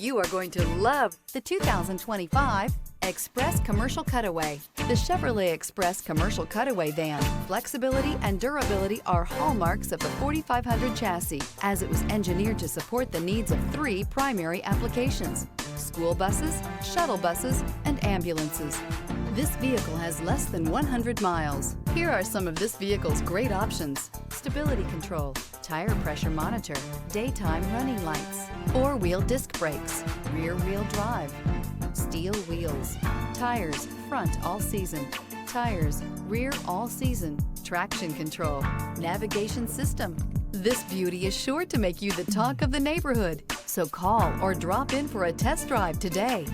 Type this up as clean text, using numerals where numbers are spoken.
You are going to love the 2025 Express Commercial Cutaway. The Chevrolet Express Commercial Cutaway van. Flexibility and durability are hallmarks of the 4500 chassis, as it was engineered to support the needs of 3 primary applications: school buses, shuttle buses, and ambulances. This vehicle has less than 100 miles. Here are some of this vehicle's great options: stability control, tire pressure monitor, daytime running lights, 4-wheel disc brakes, rear-wheel drive, steel wheels, tires front all season, tires rear all season, traction control, navigation system. This beauty is sure to make you the talk of the neighborhood. So call or drop in for a test drive today.